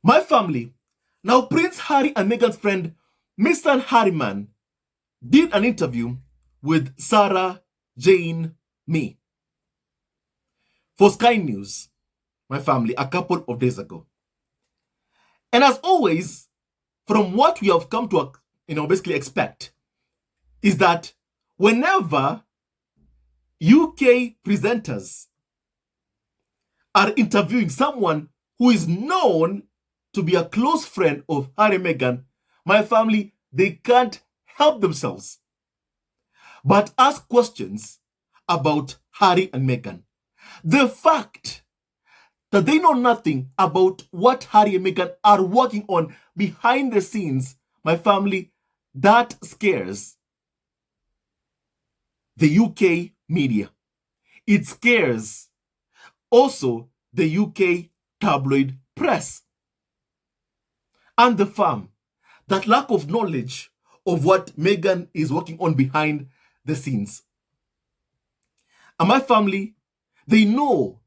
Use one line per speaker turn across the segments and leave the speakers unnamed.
My family. Now, Prince Harry and Meghan's friend, Misan Harriman, did an interview with Sarah Jane Mee for Sky News, my family, a couple of days ago. And as always, from what we have come to, basically expect, is that whenever UK presenters are interviewing someone who is known to be a close friend of Harry and Meghan, my family, they can't help themselves but ask questions about Harry and Meghan. The fact that they know nothing about what Harry and Meghan are working on behind the scenes, my family, that scares the UK media. It scares also the UK tabloid press. And the firm, that lack of knowledge of what Meghan is working on behind the scenes. And my family, they know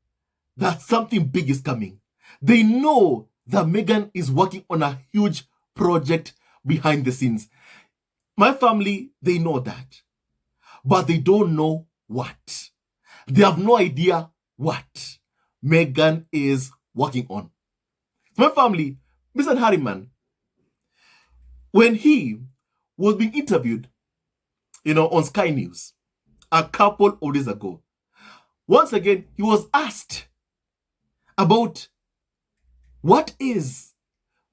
that something big is coming. They know that Meghan is working on a huge project behind the scenes. My family, they know that. But they don't know what. They have no idea what Meghan is working on. My family, Misan Harriman, when he was being interviewed, on Sky News a couple of days ago, once again, he was asked about what is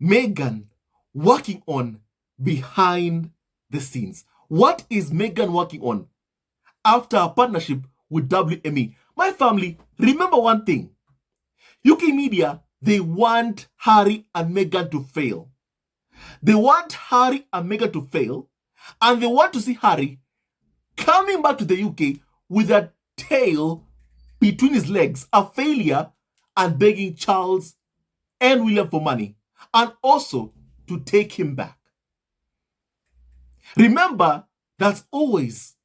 Meghan working on behind the scenes. What is Meghan working on after a partnership with WME? My family, remember one thing. UK media, they want Harry and Meghan to fail. They want Harry and Meghan to fail, and they want to see Harry coming back to the UK with a tail between his legs, a failure, and begging Charles and William for money, and also to take him back. Remember, that's always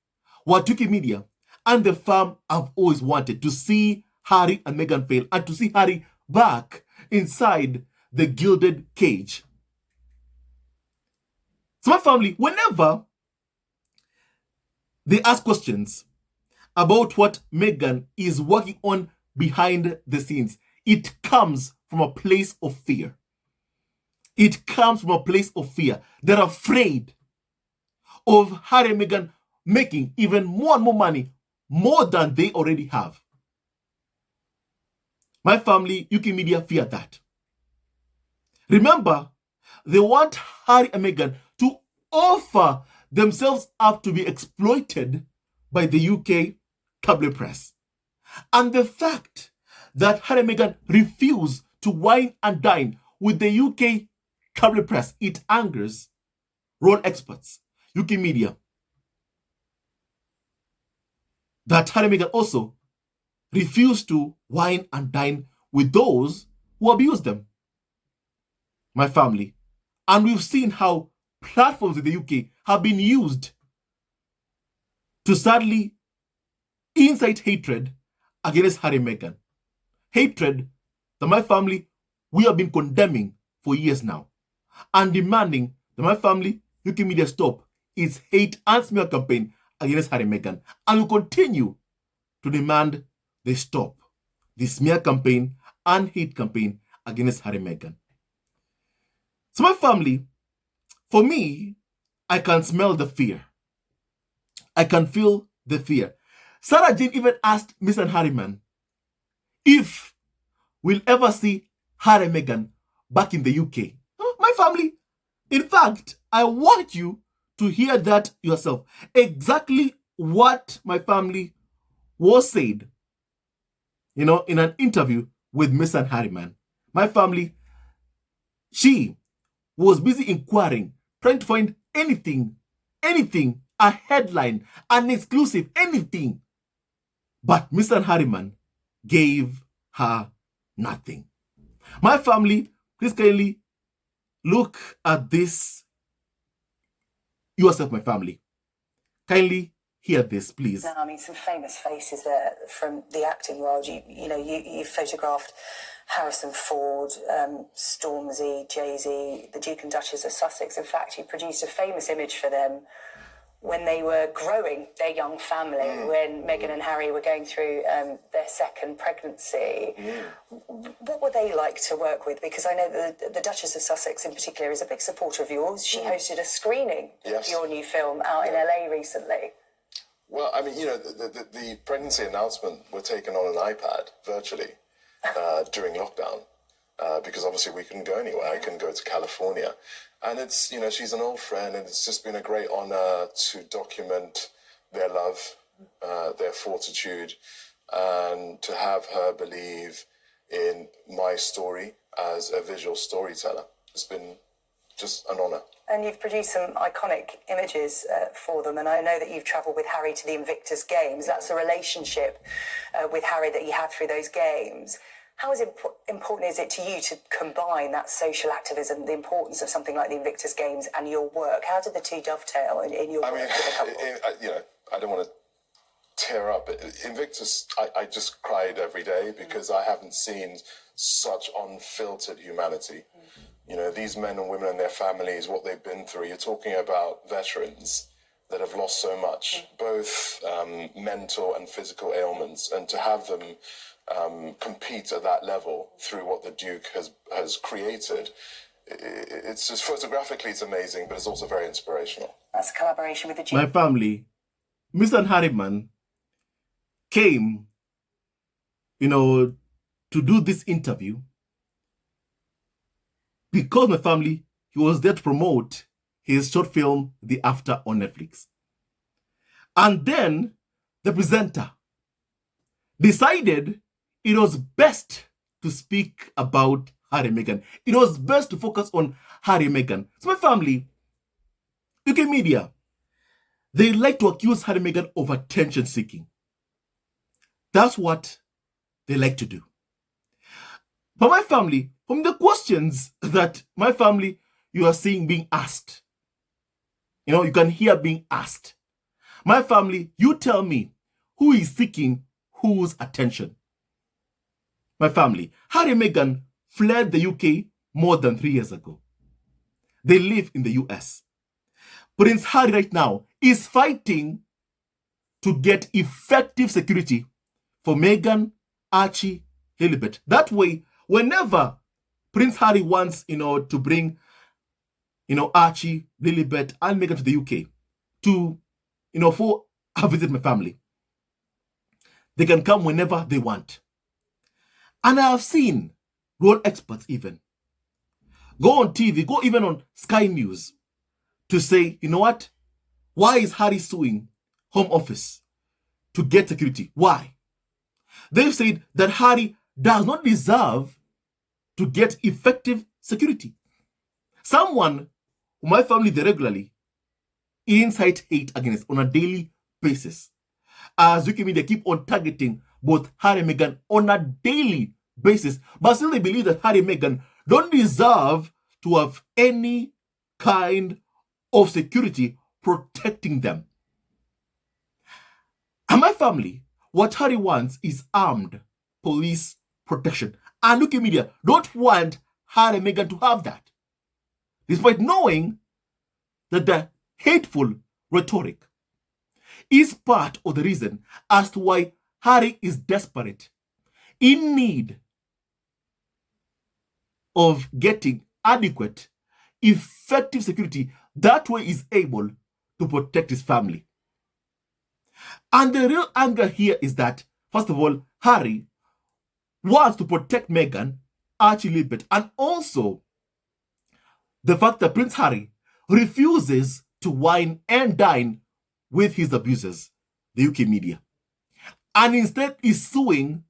what UK media and the firm have always wanted, to see Harry and Meghan fail and to see Harry back inside the gilded cage. So my family, whenever they ask questions about what Meghan is working on behind the scenes, it comes from a place of fear. It comes from a place of fear. They're afraid of Harry and Meghan making even more and more money, more than they already have. My family, UK media fear that. Remember, they want Harry and Meghan to offer themselves up to be exploited by the UK tabloid press. And the fact that Harry and Meghan refuse to wine and dine with the UK tabloid press, it angers royal experts, UK media. That Harry and Meghan also refuse to wine and dine with those who abuse them. My family. And we've seen how platforms in the UK have been used to sadly incite hatred against Harry and Meghan. Hatred that my family, we have been condemning for years now, and demanding that my family, UK media, stop its hate and smear campaign against Harry and Meghan. And will continue to demand they stop the smear campaign and hate campaign against Harry and Meghan. So my family, for me, I can smell the fear. I can feel the fear. Sarah Jane even asked Misan Harriman if we'll ever see Harry and Meghan back in the UK. My family, in fact, I want you to hear that yourself. Exactly what my family was said, in an interview with Misan Harriman. My family, she was busy inquiring, trying to find anything, a headline, an exclusive, anything. But Misan Harriman gave her nothing. My family, please kindly look at this yourself, my family. Kindly hear this, please.
I mean, some famous faces there from the acting world. You photographed Harrison Ford, Stormzy, Jay-Z, the Duke and Duchess of Sussex. In fact, he produced a famous image for them when they were growing their young family, when Meghan and Harry were going through their second pregnancy. What were they like to work with? Because I know that the Duchess of Sussex in particular is a big supporter of yours. She hosted a screening of your new film out in LA recently.
Well, I mean, you know, the pregnancy announcement were taken on an iPad virtually during lockdown because obviously we couldn't go anywhere. I couldn't go to California. And it's, you know, she's an old friend, and it's just been a great honor to document their love, their fortitude, and to have her believe in my story as a visual storyteller. It's been just an honor.
And you've produced some iconic images for them, and I know that you've travelled with Harry to the Invictus Games. That's a relationship with Harry that you had through those games. How important is it to you to combine that social activism, the importance of something like the Invictus Games, and your work? How did the two dovetail in your work with the couple?
You know, I don't want to tear up. Invictus, I just cried every day because I haven't seen such unfiltered humanity. You know, these men and women and their families, what they've been through. You're talking about veterans that have lost so much, both mental and physical ailments, and to have them compete at that level through what the Duke has created, it's just photographically it's amazing, but it's also very inspirational.
That's a collaboration with the Duke.
My family, Misan Harriman, came, you know, to do this interview because my family, he was there to promote his short film, The After, on Netflix. And then the presenter decided it was best to speak about Harry and Meghan. It was best to focus on Harry and Meghan. So my family, UK media, they like to accuse Harry and Meghan of attention seeking. That's what they like to do. But my family, from the questions that my family, you are seeing being asked, you know, you can hear being asked. My family, you tell me who is seeking whose attention. My family, Harry and Meghan fled the UK more than 3 years ago. They live in the US. Prince Harry right now is fighting to get effective security for Meghan, Archie, Lilibet. That way, whenever Prince Harry wants, you know, to bring, you know, Archie, Lilibet, and Meghan to the UK to, you know, for a visit my family, they can come whenever they want. And I have seen royal experts even go on TV, go even on Sky News to say, you know what? Why is Harry suing Home Office to get security? Why? They've said that Harry does not deserve to get effective security. Someone who my family, they regularly incite hate against on a daily basis. As UK media keep on targeting both Harry and Meghan on a daily basis, but still they believe that Harry and Meghan don't deserve to have any kind of security protecting them. And my family, what Harry wants is armed police protection. And UK media don't want Harry and Meghan to have that, despite knowing that the hateful rhetoric is part of the reason as to why Harry is desperate, in need of getting adequate, effective security. That way is able to protect his family. And the real anger here is that, first of all, Harry wants to protect Meghan, Archie, Lilibet, and also the fact that Prince Harry refuses to wine and dine with his abusers, the UK media, and instead is suing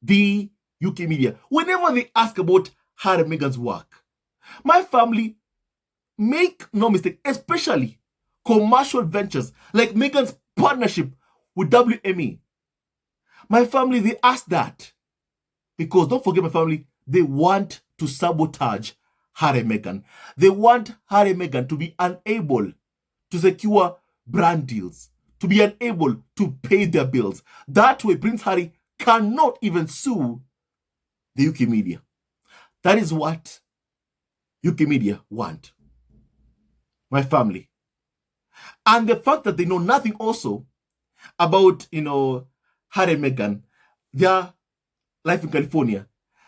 the UK media whenever they ask about Harry and Meghan's work. My family, make no mistake, especially commercial ventures like Meghan's partnership with Wme. My family, they ask that because, don't forget, my family, they want to sabotage Harry and Meghan. They want Harry and Meghan to be unable to secure brand deals, to be unable to pay their bills. That way, Prince Harry cannot even sue the UK media. That is what UK media want. My family. And the fact that they know nothing also about, Harry and Meghan, their life in California,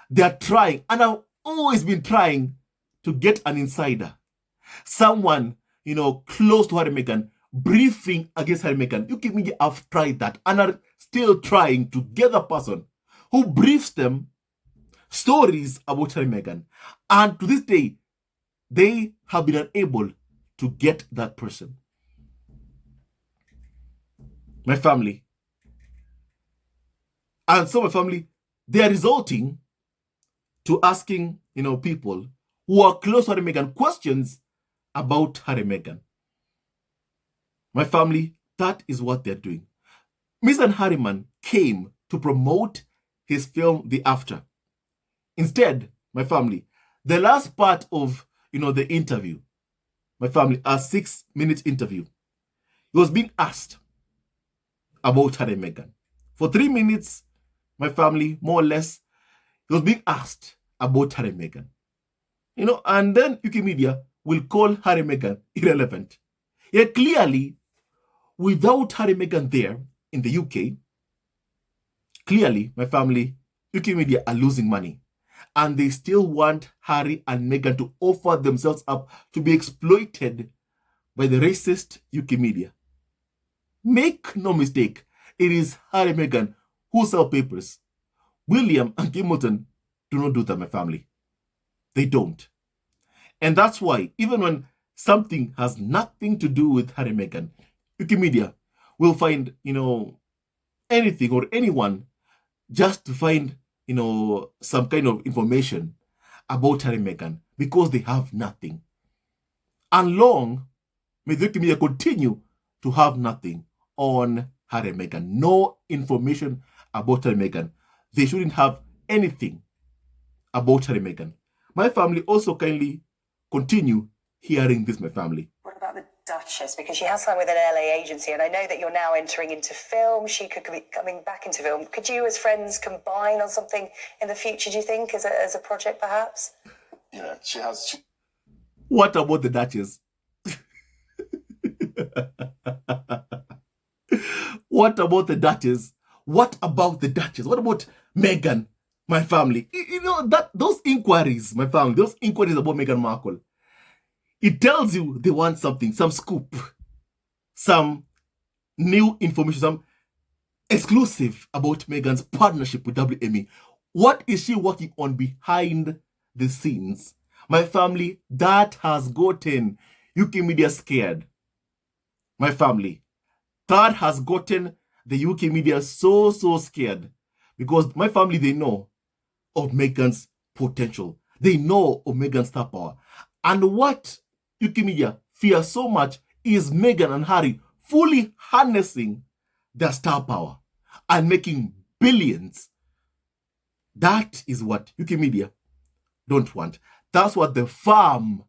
they are trying, and have always been trying to get an insider, someone, close to Harry and Meghan, briefing against Harry and Meghan. UK media have tried that and are still trying to get a person who briefs them stories about Harry and Meghan. And to this day, they have been unable to get that person. My family. And so my family, they are resorting to asking, people who are close to Harry and Meghan questions about Harry and Meghan. My family, that is what they're doing. Misan Harriman came to promote his film, The After. Instead, my family, the last part of, the interview, my family, a 6-minute interview, he was being asked about Harry and Meghan. For 3 minutes, my family, more or less, he was being asked about Harry and Meghan. And then UK media will call Harry and Meghan irrelevant. Yet clearly, without Harry and Meghan there in the UK, clearly, my family, UK media are losing money. And they still want Harry and Meghan to offer themselves up to be exploited by the racist UK media. Make no mistake, it is Harry and Meghan who sell papers. William and Hamilton do not do that, my family. They don't. And that's why, even when something has nothing to do with Harry and Meghan, UK media will find, anything or anyone just to find, some kind of information about Harry and Meghan because they have nothing. And long may the UK media continue to have nothing on Harry and Meghan. No information about Harry and Meghan. They shouldn't have anything about Harry and Meghan. My family also kindly continue hearing this, my family.
What about the Duchess? Because she has signed with an LA agency, and I know that you're now entering into film. She could be coming back into film. Could you, as friends, combine on something in the future, do you think, as a project, perhaps?
She has...
What about the Duchess? What about the Duchess? What about the Duchess? What about Meghan, my family? Those inquiries, my family, those inquiries about Meghan Markle, it tells you they want something, some scoop, some new information, some exclusive about Meghan's partnership with WME. What is she working on behind the scenes? My family, that has gotten UK media scared. My family, that has gotten the UK media so scared, because my family, they know of Meghan's potential. They know of Meghan's star power. And what UK media fear so much is Meghan and Harry fully harnessing their star power and making billions. That is what UK media don't want. That's what the farm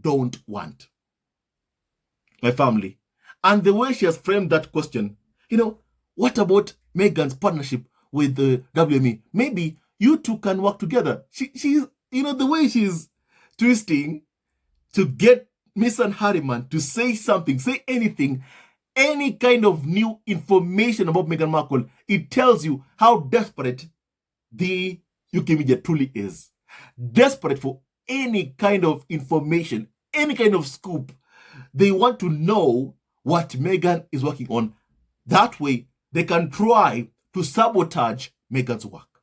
don't want. My family. And the way she has framed that question, what about Meghan's partnership with the WME? Maybe you two can work together. She's, the way she's twisting to get Misan Harriman to say something, say anything, any kind of new information about Meghan Markle, it tells you how desperate the UK media truly is. Desperate for any kind of information, any kind of scoop. They want to know what Meghan is working on. That way, they can try to sabotage Meghan's work.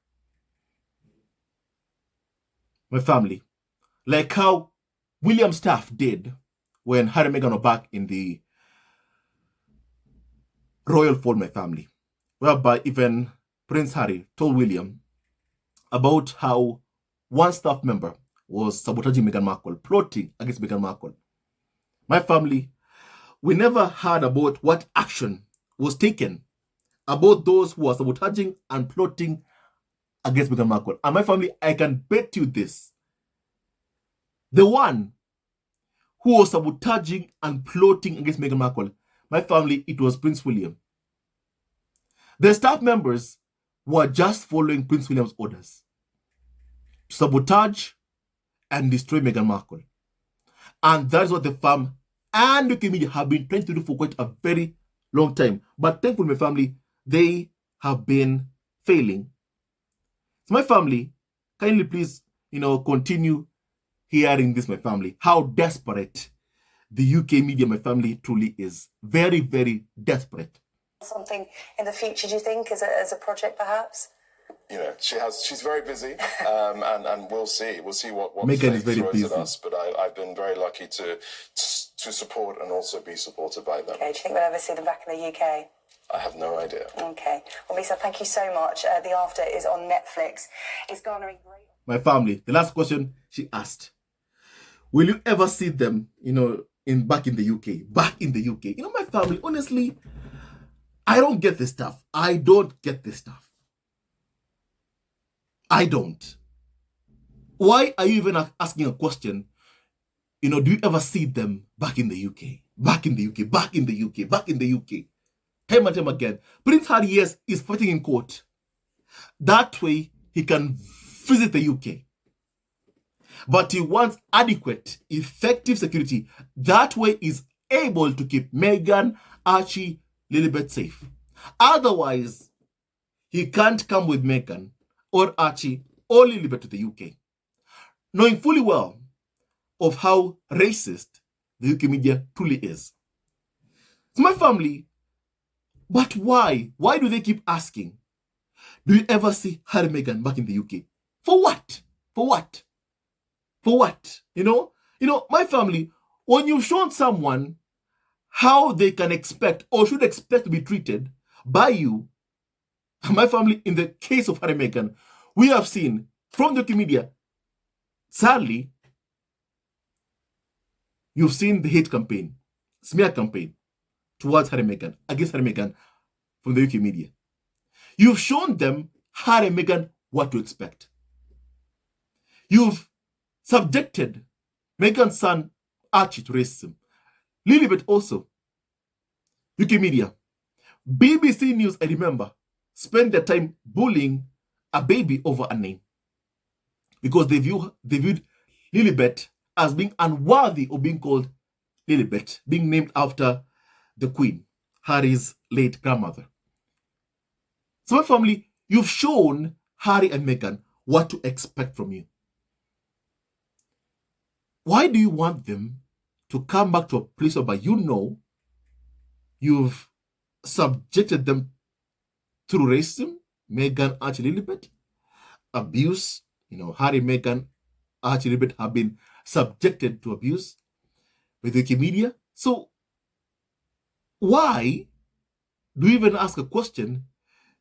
My family, like how William's staff did when Harry and Meghan were back in the royal fold, my family, whereby even Prince Harry told William about how one staff member was sabotaging Meghan Markle, plotting against Meghan Markle. My family, we never heard about what action was taken about those who are sabotaging and plotting against Meghan Markle. And my family, I can bet you this. The one who was sabotaging and plotting against Meghan Markle, my family, it was Prince William. The staff members were just following Prince William's orders. to sabotage and destroy Meghan Markle. And that's what the fam and UK media have been trying to do for quite a very long time. But thankfully, my family, they have been failing. So my family, kindly please, continue hearing this, my family, how desperate the UK media, my family, truly is. Very, very desperate.
Something in the future, do you think, as a project, perhaps?
She's very busy, and we'll see what
Meghan is
fate
very
throws
busy
at us. But I've been very lucky to support and also be supported by them.
Okay, do you think we'll ever see them back in the UK?
I have no idea.
Okay. Well, Misan, thank you so much. The After is on Netflix. It's garnering great...
My family, the last question she asked, will you ever see them, back in the UK? Back in the UK. My family, honestly, I don't get this stuff. I don't get this stuff. I don't. Why are you even asking a question? Do you ever see them back in the UK? Back in the UK, back in the UK, back in the UK. Time and time again. Prince Harry, yes, is fighting in court. That way, he can visit the UK. But he wants adequate, effective security. That way, he's able to keep Meghan, Archie, Lilibet safe. Otherwise, he can't come with Meghan or Archie or Lilibet to the UK. Knowing fully well of how racist the UK media truly is. So my family, but why? Why do they keep asking? Do you ever see Harry and Meghan back in the UK? For what? For what? For what? My family, when you've shown someone how they can expect or should expect to be treated by you, my family, in the case of Harry and Meghan, we have seen from the media, sadly, you've seen the hate campaign, smear campaign towards Harry and Meghan, against Harry and Meghan from the UK media. You've shown them, Harry and Meghan, what to expect. You've subjected Meghan's son, Archie, to racism. Lilibet also. UK media. BBC News, I remember, spent their time bullying a baby over a name. Because they viewed Lilibet as being unworthy of being called Lilibet, being named after the Queen, Harry's late grandmother. So my family, you've shown Harry and Meghan what to expect from you. Why do you want them to come back to a place where you've subjected them through racism, Meghan, Archie, Lilibet, abuse? Harry, Meghan, Archie, Lilibet have been subjected to abuse with the media. So why do you even ask a question?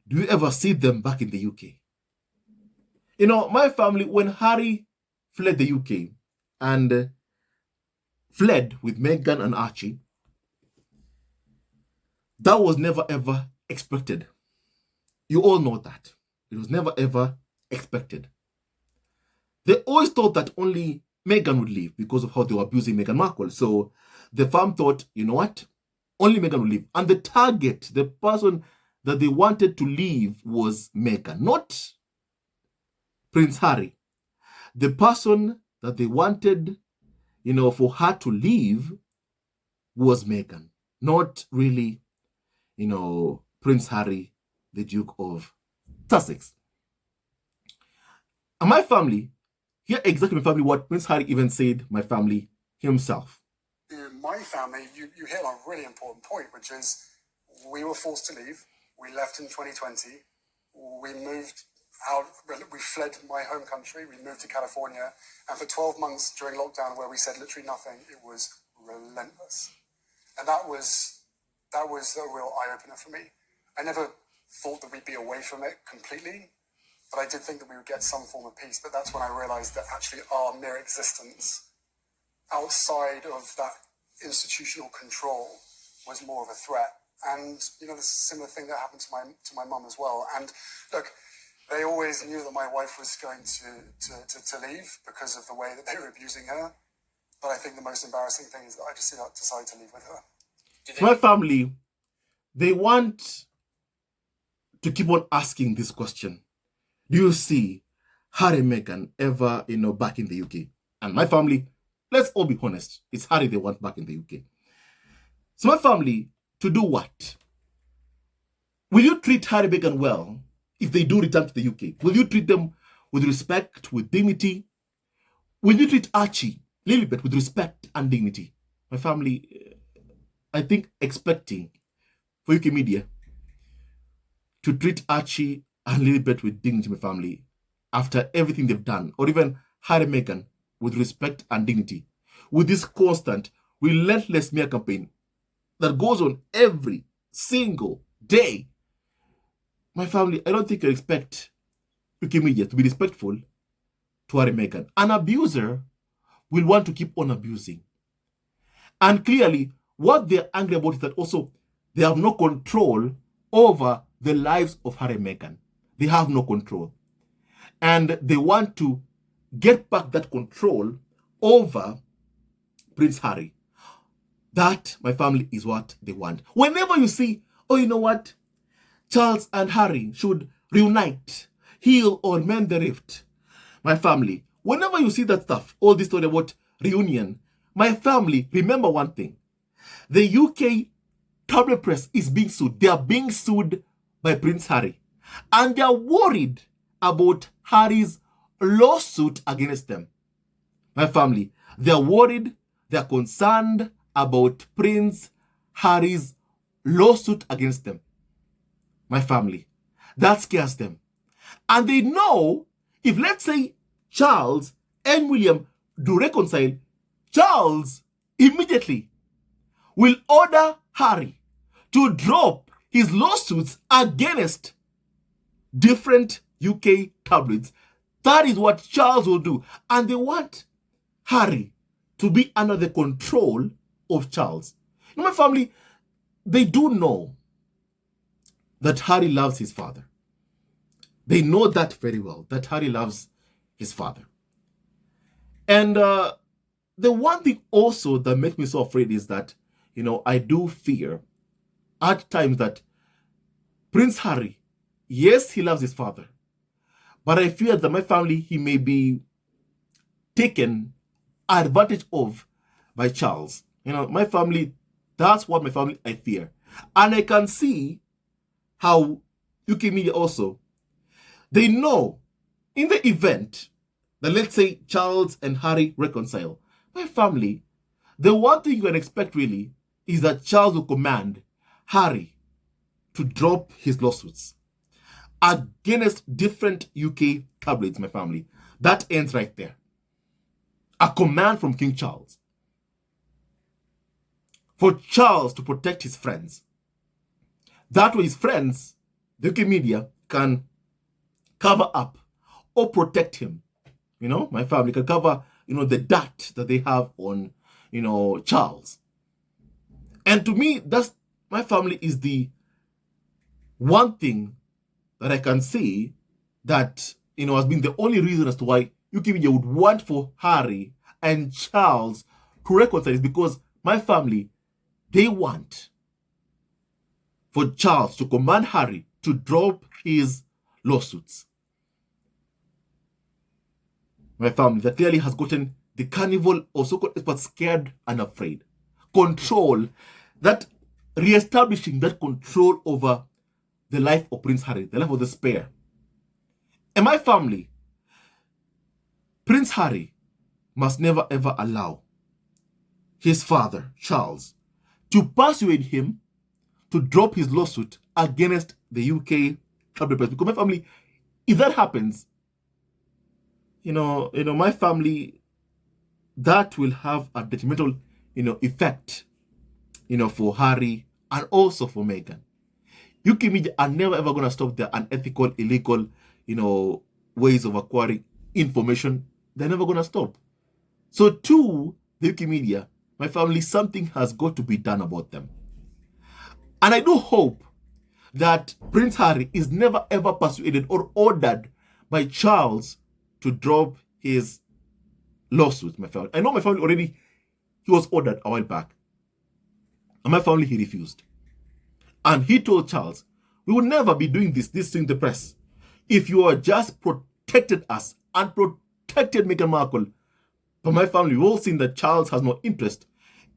Do you ever see them back in the UK? My family, when Harry fled the UK and fled with Meghan and Archie, that was never ever expected. You all know that. It was never ever expected. They always thought that only Meghan would leave because of how they were abusing Meghan Markle. So the firm thought, you know what? Only Meghan would leave. And the target, the person that they wanted to leave was Meghan, not Prince Harry. The person that they wanted, for her to leave was Meghan, not really, Prince Harry, the Duke of Sussex. And my family, here exactly my family, what Prince Harry even said, my family himself.
In my family, you hit on a really important point, which is we were forced to leave. We left in 2020. We moved out, we fled my home country. We moved to California. And for 12 months during lockdown, where we said literally nothing, it was relentless. And that was a real eye-opener for me. I never thought that we'd be away from it completely, but I did think that we would get some form of peace. But that's when I realized that actually our mere existence outside of that institutional control was more of a threat. And, there's a similar thing that happened to my mum as well. And look, they always knew that my wife was going to leave because of the way that they were abusing her. But I think the most embarrassing thing is that I just decided to leave with her.
My family, they want to keep on asking this question. Do you see Harry and Meghan ever, back in the UK. And my family, let's all be honest, it's Harry they want back in the UK. So my family, to do what? Will you treat Harry and Meghan well if they do return to the UK? Will you treat them with respect, with dignity? Will you treat Archie, Lilibet, with respect and dignity? My family, I think, expecting for UK media to treat Archie and Lilibet with dignity, my family, after everything they've done, or even Harry and Meghan with respect and dignity, with this constant, relentless smear campaign that goes on every single day. My family, I don't think you expect UK media to be respectful to Harry and Meghan. An abuser will want to keep on abusing. And clearly, what they're angry about is that also they have no control over the lives of Harry and Meghan. They have no control. And they want to get back that control over Prince Harry. That, my family, is what they want. Whenever you see, oh, you know what? Charles and Harry should reunite, heal or mend the rift. My family, whenever you see that stuff, all this story about reunion, my family, remember one thing. The UK tabloid press is being sued. They are being sued by Prince Harry. And they are worried about Harry's lawsuit against them. My family, they are worried, they are concerned about Prince Harry's lawsuit against them. My family, that scares them. And they know if, let's say, Charles and William do reconcile, Charles immediately will order Harry to drop his lawsuits against different UK tabloids. That is what Charles will do. And they want Harry to be under the control of Charles. In my family, they do know that Harry loves his father. They know that very well, that Harry loves his father. And the one thing also that makes me so afraid is that, I do fear at times that Prince Harry, yes, he loves his father, but I fear that my family, he may be taken advantage of by Charles. My family, that's what my family, I fear. And I can see how UK media also, they know in the event that, let's say, Charles and Harry reconcile, my family, the one thing you can expect really is that Charles will command Harry to drop his lawsuits against different UK tabloids, my family. That ends right there. A command from King Charles for Charles to protect his friends. That way his friends, the UK media, can cover up or protect him. My family can cover, the dirt that they have on, Charles. And to me, that's, my family is the one thing that I can say that, has been the only reason as to why UK media would want for Harry and Charles to reconcile, is because my family, they want for Charles to command Harry to drop his lawsuits. My family that clearly has gotten the carnival of so-called experts scared and afraid. Control, that re-establishing that control over the life of Prince Harry, the life of the spare. And my family, Prince Harry must never ever allow his father, Charles, to persuade him to drop his lawsuit against the UK tabloid press. Because my family, if that happens, my family, that will have a detrimental, effect, for Harry and also for Meghan. UK media are never ever going to stop their unethical, illegal, ways of acquiring information. They're never going to stop. So to the UK media, my family, something has got to be done about them. And I do hope that Prince Harry is never ever persuaded or ordered by Charles to drop his lawsuit, my family. I know my family already, he was ordered a while back. And my family, he refused. And he told Charles, we will never be doing this thing to the press. If you are just protected us and protected Meghan Markle. But my family, we've all seen that Charles has no interest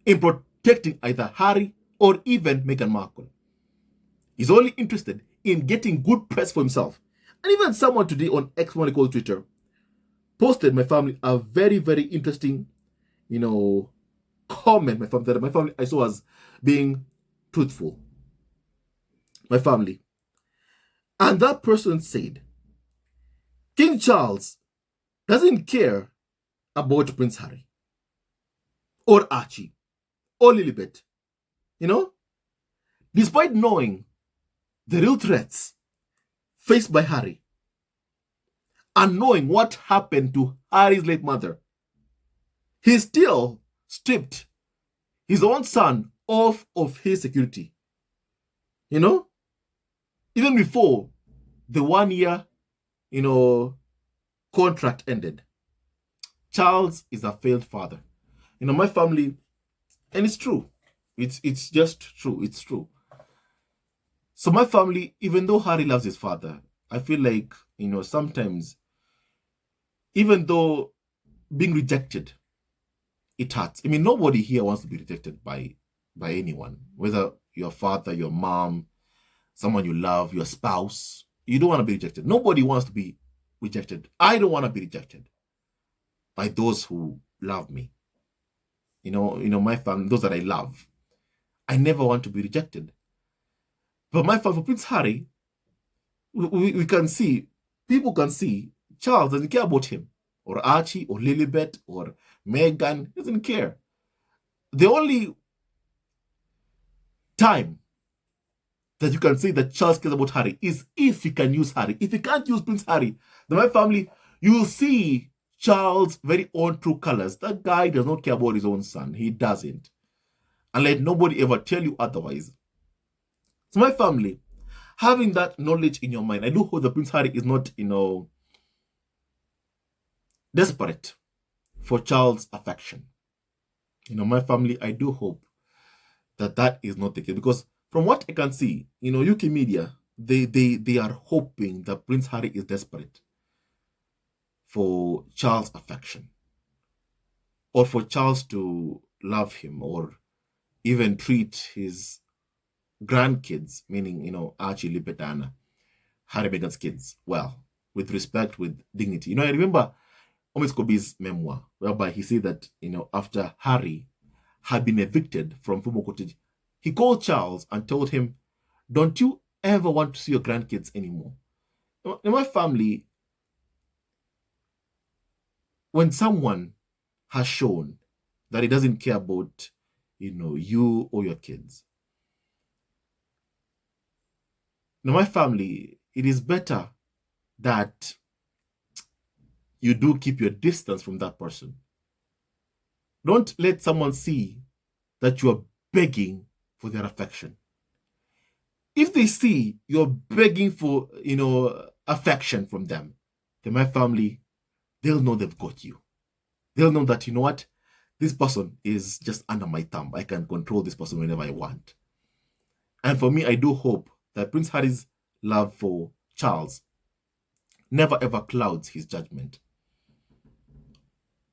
in protecting either Harry or even Meghan Markle. He's only interested in getting good press for himself. And even someone today on X, what they call Twitter, posted my family a very, very interesting, comment my family that my family I saw as being truthful. My family. And that person said, King Charles doesn't care about Prince Harry or Archie or Lilibet. Despite knowing the real threats faced by Harry and knowing what happened to Harry's late mother, he still stripped his own son off of his security. Even before the 1 year, contract ended. Charles is a failed father. My family, and it's true. It's just true. It's true. So my family, even though Harry loves his father, I feel like, sometimes, even though being rejected, it hurts. Nobody here wants to be rejected by anyone, whether your father, your mom, someone you love, your spouse. You don't want to be rejected. Nobody wants to be rejected. I don't want to be rejected by those who love me. My family, those that I love. I never want to be rejected. But my father, Prince Harry, we can see, people can see, Charles doesn't care about him, or Archie, or Lilibet, or Meghan, doesn't care. The only time that you can say that Charles cares about Harry is if he can use Harry. If he can't use Prince Harry, then my family, you will see Charles' very own true colors. That guy does not care about his own son. He doesn't. And let nobody ever tell you otherwise. So my family, having that knowledge in your mind, I do hope that Prince Harry is not, desperate for Charles' affection. My family, I do hope that is not the case. Because from what I can see, UK media, they are hoping that Prince Harry is desperate for Charles' affection, or for Charles to love him, or even treat his grandkids, meaning, Archie, Lilibet, and Harry, Meghan's kids, well, with respect, with dignity. I remember Omis Kobi's memoir, whereby he said that, after Harry had been evicted from Fumo Cottage, he called Charles and told him, don't you ever want to see your grandkids anymore? In my family, when someone has shown that he doesn't care about, you or your kids, my family, it is better that you do keep your distance from that person. Don't let someone see that you are begging for their affection. If they see you're begging for, affection from them, then my family, they'll know they've got you. They'll know that, what? This person is just under my thumb. I can control this person whenever I want. And for me, I do hope that Prince Harry's love for Charles never ever clouds his judgment.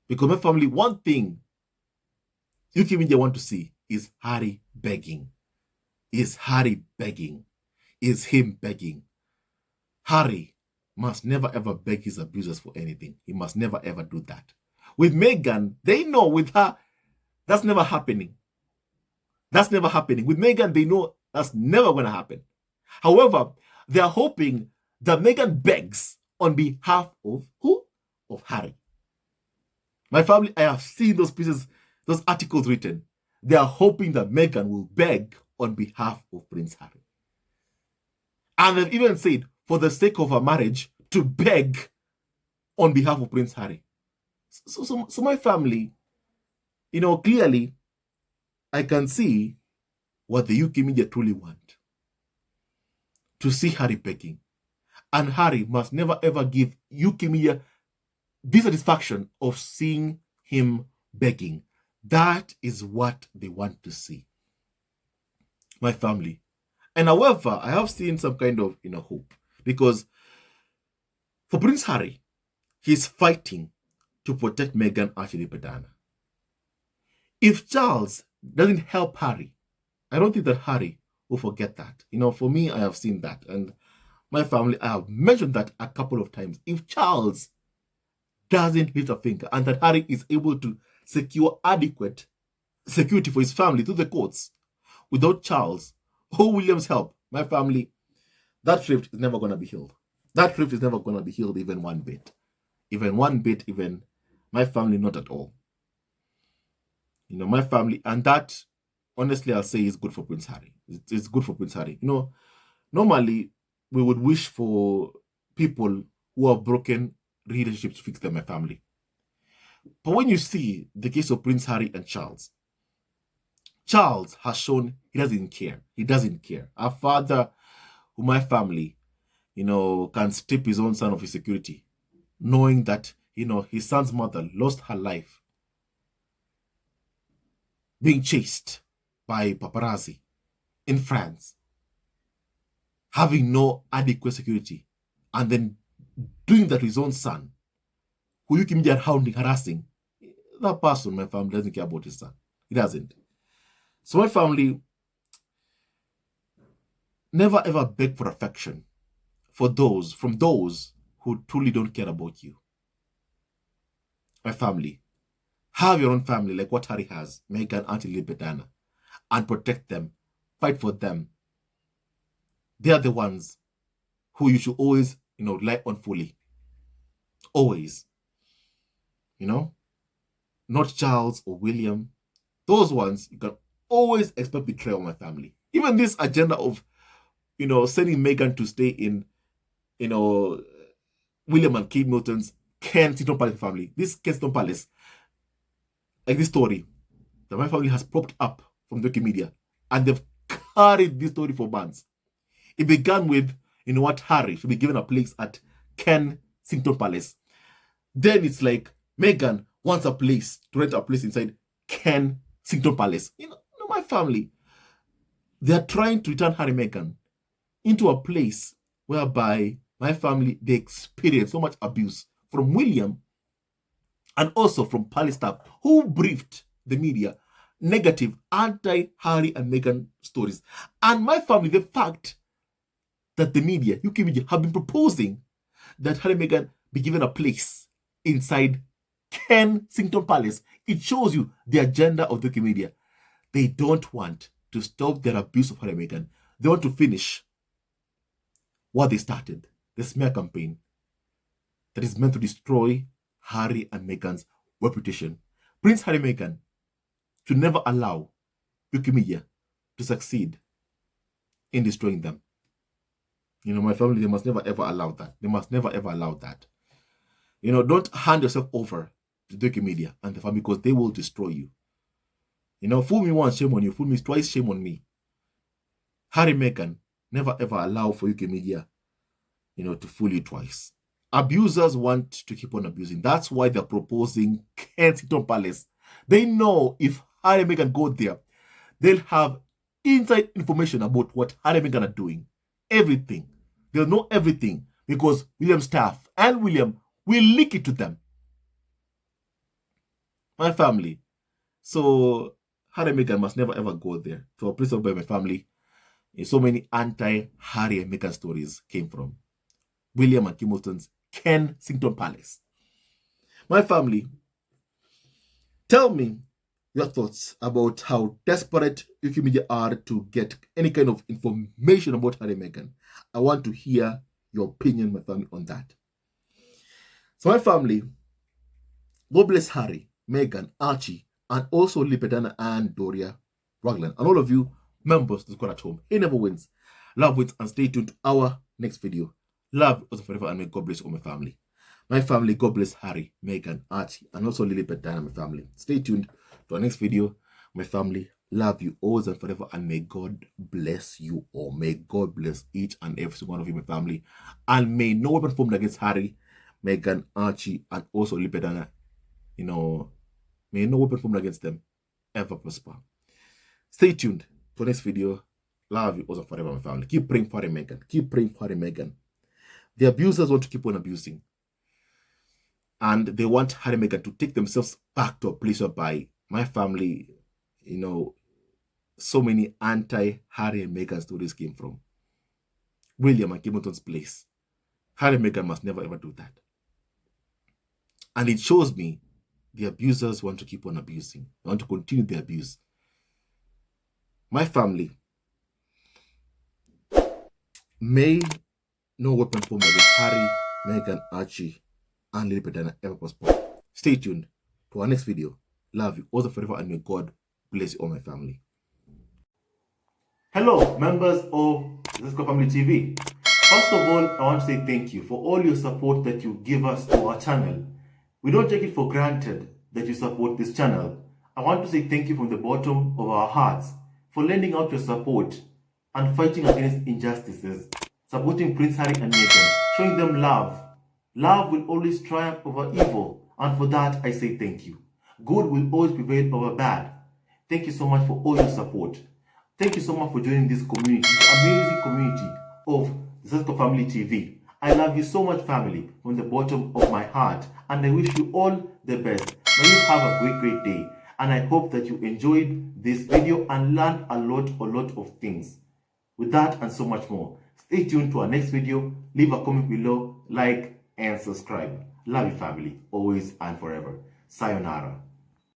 Because my family, one thing UK media want to see is Harry begging. Is Harry begging? Is him begging? Harry must never ever beg his abusers for anything. He must never ever do that. With Meghan, they know with her, that's never happening. That's never happening. With Meghan, they know that's never going to happen. However, they are hoping that Meghan begs on behalf of who? Of Harry. My family, I have seen those pieces, those articles written. They are hoping that Meghan will beg on behalf of Prince Harry. And they've even said, for the sake of her marriage, to beg on behalf of Prince Harry. So my family, clearly, I can see what the UK media truly want. To see Harry begging. And Harry must never ever give UK media dissatisfaction of seeing him begging. That is what they want to see. My family. And however, I have seen some kind of hope. Because for Prince Harry, he's fighting to protect Meghan Archie. If Charles doesn't help Harry, I don't think that Harry will forget that. For me, I have seen that. And my family, I have mentioned that a couple of times. If Charles doesn't lift a finger and that Harry is able to secure adequate security for his family through the courts without Charles or William's help, my family, that rift is never going to be healed. That rift is never going to be healed even one bit. Even one bit, even my family, not at all. My family, and that, honestly, I'll say is good for Prince Harry. It's good for Prince Harry. Normally, we would wish for people who have broken relationships to fix them, my family. But when you see the case of Prince Harry and Charles has shown he doesn't care. He doesn't care. A father who, my family, can strip his own son of his security, knowing that, his son's mother lost her life being chased by paparazzi in France, having no adequate security, and then doing that to his own son, who you can be hounding, harassing. That person, my family, doesn't care about his son. He doesn't. So my family, never ever beg for affection from those who truly don't care about you. My family, have your own family like what Harry has, Meghan, Auntie Libedana, and protect them, fight for them. They are the ones who you should always, rely on fully. Always. Not Charles or William. Those ones, you can always expect betrayal on my family. Even this agenda of, sending Meghan to stay in, William and Kate Milton's Kensington Palace family. This Kensington Palace, like this story that my family has propped up from Wikimedia, and they've carried this story for months. It began with, what Harry should be given a place at Kensington Palace. Then it's like Meghan wants a place to rent a place inside Kensington Palace. My family, they are trying to return Harry and Meghan into a place whereby my family, they experience so much abuse from William and also from palace staff who briefed the media negative anti-Harry and Meghan stories. And my family, the fact that the media, UK media, have been proposing that Harry and Meghan be given a place inside Kensington Palace, it shows you the agenda of the UK media. They don't want to stop their abuse of Harry and Meghan. They want to finish what they started, the smear campaign that is meant to destroy Harry and Meghan's reputation. Prince Harry and Meghan should never allow UK media to succeed in destroying them. My family, they must never ever allow that. They must never ever allow that. Don't hand yourself over to the UK media and the family, because they will destroy you. Fool me once, shame on you. Fool me twice, shame on me. Harry and Meghan, never ever allow for UK media, to fool you twice. Abusers want to keep on abusing. That's why they're proposing Kensington Palace. They know if Harry and Meghan go there, they'll have inside information about what Harry and Meghan are doing. Everything. They'll know everything because William's staff and William will leak it to them. My family. So Harry and Meghan must never ever go there. To a place where my family, so many anti-Harry and Meghan stories came from. William and Kate Milton's Kensington Palace. My family, tell me your thoughts about how desperate UK media are to get any kind of information about Harry and Meghan. I want to hear your opinion, my family, on that. So my family, God bless Harry, Meghan, Archie, and also Libedana and Doria Ragland, and all of you members of the squad at home. He never wins. Love wins, and stay tuned to our next video. Love also forever, and may God bless all my family. My family, God bless Harry, Meghan, Archie, and also Libedana and my family. Stay tuned to our next video. My family, love you always and forever, and may God bless you all. May God bless each and every single one of you, my family. And may no weapon formed against Harry, Meghan, Archie, and also Libedana, may no weapon formed against them ever prosper. Stay tuned to our next video. Love you also forever, my family. Keep praying for Harry, Meghan. Keep praying for Harry, Meghan. The abusers want to keep on abusing. And they want Harry and Meghan to take themselves back to a place whereby my family, so many anti-Harry and Meghan stories came from. William and Hamilton's place. Harry and Meghan must never ever do that. And it shows me the abusers want to keep on abusing. They want to continue the abuse. My family, may no weapon formed against Harry, Meghan, Archie, and Lady Diana ever prosper. Stay tuned to our next video. Love you all forever, and may God bless you all, my family. Hello, members of Duchess Family TV. First of all, I want to say thank you for all your support that you give us to our channel. We don't take it for granted that you support this channel. I want to say thank you from the bottom of our hearts for lending out your support and fighting against injustices, supporting Prince Harry and Meghan, showing them love. Love will always triumph over evil, and for that I say thank you. Good will always prevail over bad. Thank you so much for all your support. Thank you so much for joining this community, this amazing community of Duchess Family TV. I love you so much, family, from the bottom of my heart, and I wish you all the best. May you have a great day, and I hope that you enjoyed this video and learned a lot of things. With that and so much more, stay tuned to our next video. Leave a comment below, like, and subscribe. Love you, family, always and forever. Sayonara.